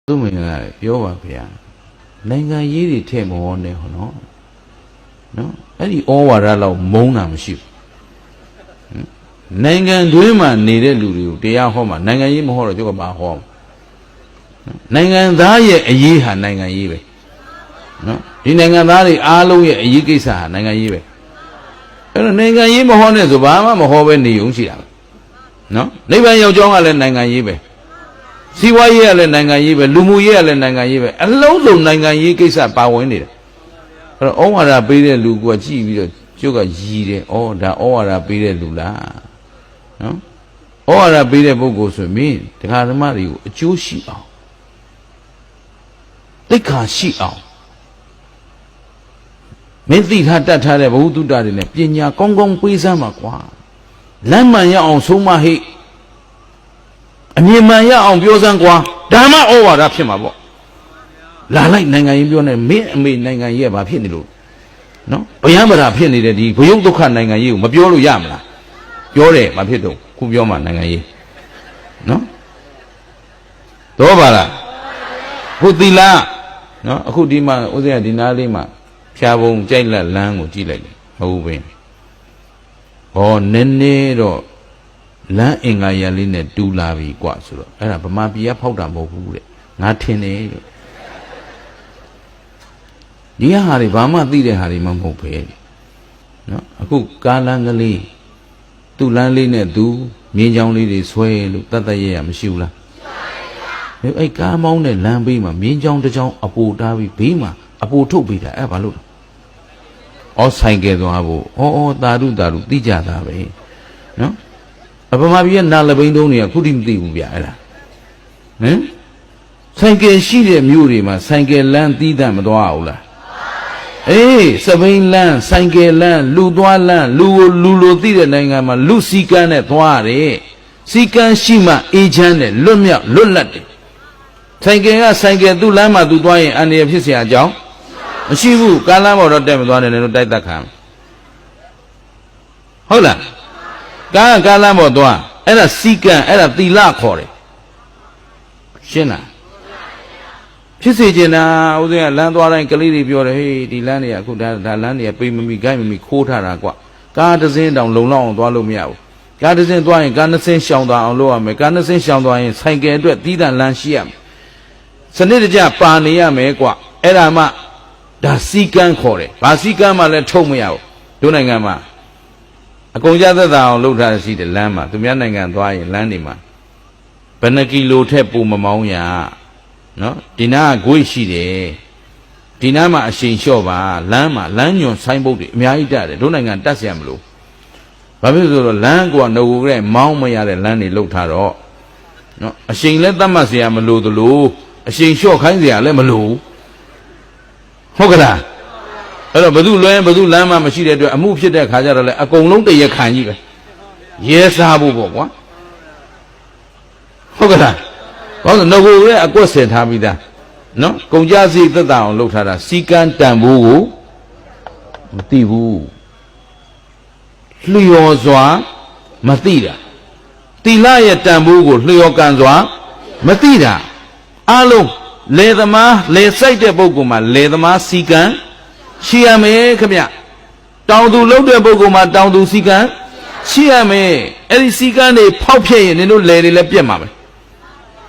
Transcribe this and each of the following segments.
သူမင်္ဂလာပြောပါဗျာနိုင်ငံရေးတွေထဲ့မောနေဟောနော်အဲ့ဒီဩဝါဒလောက်မုန်းတာမရှိဘူးနိုင်ငံတွင်းမှာနေတဲ့လူတွေကိုတရားဟောမှာနိုင်ငံရေးမဟောတော့ကျုပ်ကပါဟောနိုင်ငံသားရဲ့အရေးဟာနိုင်ငံရေးပဲနော်ဒီနိုင်ငံသားတွေအားလုံးရဲ့အရေးကိစ္စဟာနိုင်ငံရေးပဲအဲ့တော့နိုင်ငံရေးမဟောနဲ့ဆိုဘာမှမဟောပဲနေုံရှိတာနော်နိဗ္ဗာန်ရောက်ကြောင်းကလည်းနိုင်ငံရေးပဲစီးပွားရေးကလည်းနိုင်ငံရေးပဲလူမှုရေးကလည်းနိုင်ငံရေးပဲအလုံးစုံနိုင်ငံရေးကိစ္စပါဝင်နေတယ်အဲ့တော့ဩဝါဒပေးတဲ့လူကကြည့်ပြီးတော့ကျုပ်ကရည်တယ်ဩဒါဩဝါဒပေးတဲ့လူလားနော်ဩဝါဒပေးတဲ့ပုဂ္ဂိုလ်ဆိုမင်းတရားဓမ္မတွေကိုအကျိုးရှိအောင်သိက္ခာရှိအောင်မင်းသိထားတတ်ထားတဲ့ဘဝတုတ္တတွေနဲ့ပညာကောင်းကောင်းပေးစမ်းပါကွာလမ်းမှန်ရအောင်ဆုံးမဟိအမြင်မှန်ရအောင်ပြောစမ်းကွာဓမ္မဩဝါဒဖြစ်မှာပေါ့လာလိုက်နိုင်ငံရေးပြောနေမင်းအမေနိုင်ငံရေးကဘာဖြစ်နေလို့နော်ဗယံပရာဖြစ်နေတဲ့ဒီဘယုတ်ဒုက္ခနိုင်ငံရေးကိုမပြောလို့ရမလားပြောတယ်မဖြစ်တော့ခုပြောမှနိုင်ငံရေးနော်တော့ပါလားခုသီလနော်အခုဒီမှာဥစဉ်ကဒီနားလေးမှာဖြာပုံကြိုက်လက်လမ်းကိုကြည့်လိုက်တယ်မဟုတ်ဘူးဟောနည်းနည်းတော့လမ်းအင်္ဂါရလေးနဲ့တူလာပြီกว่าဆိုတော့အဲ့ဒါဗမာပြည်ကဖောက်တာမဟုတ်ဘူးတဲ့ငါထင်တယ်လို့ဒီဟာတွေဘာမှသိတဲ့ဟာတွေမှမဟုတ်ပဲနော်အခုကားလမ်းကလေးသူ့လမ်းလေးနဲ့သူမြင်းချောင်းလေးတွေဆွဲလို့တတ်တတ်ရရမရှိဘူးလားမရှိပါဘူးအဲ့ကားမောင်းတဲ့လမ်းဘေးမှာမြင်းချောင်းတစ်ချောင်းအပူတားပြီးဘေးမှာအပူထုတ်ပေးတာအဲ့ဘာလို့ဩဆိုင်ကဲသွားဖို့ဩတာရုသိကြတာပဲနော်အပမပြည်ကနာလပိန်းတုံးတွေကခုထိမသိဘူးဗျအဲ့ဒါဟင်ဆိုင်ကယ်ရှိတဲ့မြို့တွေမှာဆိုင်ကယ်လမ်းသီးသန့်မသွားဘူးလားအေးစပိန်လမ်းဆိုင်ကယ်လမ်းလူသွားလမ်းလူလိုသိတဲ့နိုင်ငံမှာလူစီကန်းနဲ့သွားရတယ်စီကန်းရှိမှအေးချမ်းတယ်လွတ်မြောက်လွတ်လပ်တယ်ဆိုင်ကယ်ကဆိုင်ကယ်သူ့လမ်းမှာသူသွားရင်အန္တရာယ်ဖြစ်เสียအကြောင်းမရှိဘူးကားလမ်းပေါ်တော့တက်မသွားနဲ့လည်းတိုက်သက်ခံဟုတ်လားကားလမ်းပေါ်သွားအဲ့ဒါစီကံအဲ့ဒါသီလခေါ်တယ်ရှင်းလားဖြစ်စေချင်တာဦးဇင်းကလမ်းသွားတိုင်းကလေးတွေပြောတယ်ဟေးဒီလမ်းတွေကအခုဒါလမ်းတွေကပိမမီဂိုက်မမီခိုးထားတာကွကားတစ်စင်းတောင်လုံလောက်အောင်သွားလို့မရဘူးကားတစ်စင်းသွားရင်ကားနှစ်စင်းရှောင်သွားအောင်လုပ်ရမယ်ကားနှစ်စင်းရှောင်သွားရင်ဆိုင်ကယ်အတွက်သီးသန့်လမ်းရှိရမယ်စနစ်တကျပါနေရမယ်ကွအဲ့ဒါမှဒါစီကံခေါ်တယ်ဘာစီကံမှလည်းထုတ်မရဘူးတို့နိုင်ငံမှာအကုန်ကြသက်သာအောင်လုပ်ထားရှိတယ်လမ်းမှာသူများနိုင်ငံသွားရင်လမ်းတွေမှာဘယ်နှကီလိုထက်ပိုမမောင်းရနော်ဒီနာကဂွေးရှိတယ်ဒီနာမှာအရှိန်လျှော့ပါလမ်းမှာလမ်းညွန်ဆိုင်းဘုတ်တွေအများကြီးတက်တယ်တို့နိုင်ငံတက်เสียမလို့ဘာဖြစ်လို့ဆိုတော့လမ်းကငိုကလေးမောင်းမရတဲ့လမ်းတွေလုပ်ထားတော့နော်အရှိန်လည်းသတ်မှတ်เสียမလို့သလိုအရှိန်လျှော့ခိုင်းเสียလည်းမလို့ဟုတ်ကလားအဲ့တော့ဘသူလွဲဘသူလမ်းမှမရှိတဲ့အတွက်အမှုဖြစ်တဲ့ခါကျတော့လေအကုန်လုံးတရခံကြီးပဲရဲစားဖို့ပေါ့ကွာဟုတ်ကလားဘာလို့ငိုကိုလည်းအကွက်ဆင်ထားပြီးသားနော်ကုန်ကြစည်သက်သာအောင်လုပ်ထားတာစီကံတန်ဖို့ကိုမသိဘူးလျော်စွာမသိတာသီလရဲ့တန်ဖို့ကိုလျော်ကန်စွာမသိတာအလုံးလေသမားလေစိုက်တဲ့ပုဂ္ဂိုလ်မှာလေသမားစီကံရှိရမယ်ခမတောင်သူလုပ်တဲ့ပုဂ္ဂိုလ်မှာတောင်သူစီကံရှိရမယ်အဲ့ဒီစီကံတွေဖောက်ဖျက်ရင်နင်တို့လေတွေလည်းပြက်မှာပဲ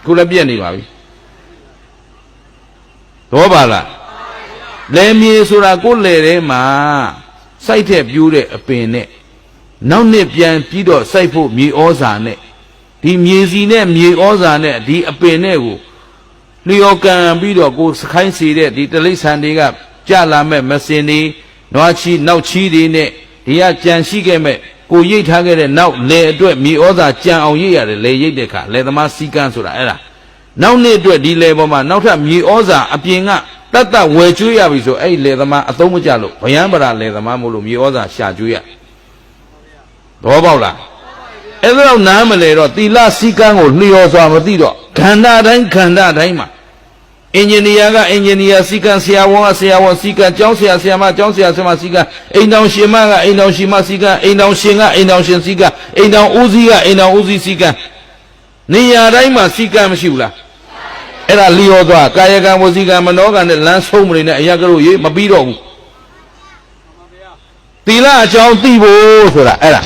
ခုလည်းပြက်နေပါပြီတော့ပါလားလေမြေဆိုတာကိုယ်လေထဲမှာစိုက်တဲ့ပြိုးတဲ့အပင်နဲ့နောက်နှစ်ပြန်ပြီးတော့စိုက်ဖို့မြေဩဇာနဲ့ဒီမြေစီနဲ့မြေဩဇာနဲ့ဒီအပင်နဲ့ကိုလျော်ကန်ပြီးတော့ကိုစခိုင်းစီတဲ့ဒီတလိษံတွေကကြလာမဲ့မစင်တွေနွားချီနောက်ချီတွေနဲ့ဒီကကြံရှိခဲ့မဲ့ကိုရိတ်ထားခဲ့တဲ့နောက်လေအတွက်မြေဩဇာကြံအောင်ရိတ်ရတယ်လေရိတ်တဲ့ခါလေသမားစီကန်းဆိုတာအဲ့ဒါနောက်နေ့အတွက်ဒီလေပေါ်မှာနောက်ထပ်မြေဩဇာအပြင်ကတတ်တတ်ဝယ်ကျွေးရပြီဆိုအဲ့လေသမားအသုံးမကျလို့ဗယံပရာလေသမားမို့လို့မြေဩဇာရှာကျွေးရတော့ပေါက်လားအဲ့ဒါတော့နားမလဲတော့သီလစီကန်းကိုလျော်စွာမသိတော့ခန္ဓာတိုင်းမှာအင်ဂျင်နီယာကအင်ဂျင်နီယာစီကံဆရာဝန်ကဆရာဝန်စီကံကျောင်းဆရာဆရာမကျောင်းဆရာဆရာမစီကံအိမ်တော်ရှင်မကအိမ်တော်ရှင်မစီကံအိမ်တော်ရှင်ကအိမ်တော်ရှင်စီကံအိမ်တော်ဦးစီးကအိမ်တော်ဦးစီးစီကံနေရာတိုင်းမှာစီကံမရှိဘူးလား အဲ့ဒါလျော်သွားကာယကံဝစီကံမနောကံနဲ့လမ်းဆုံးမနေနဲ့အရာကလို့မပြီးတော့ဘူးသီလအကြောင်းသိဖို့ဆိုတာအဲ့ဒါ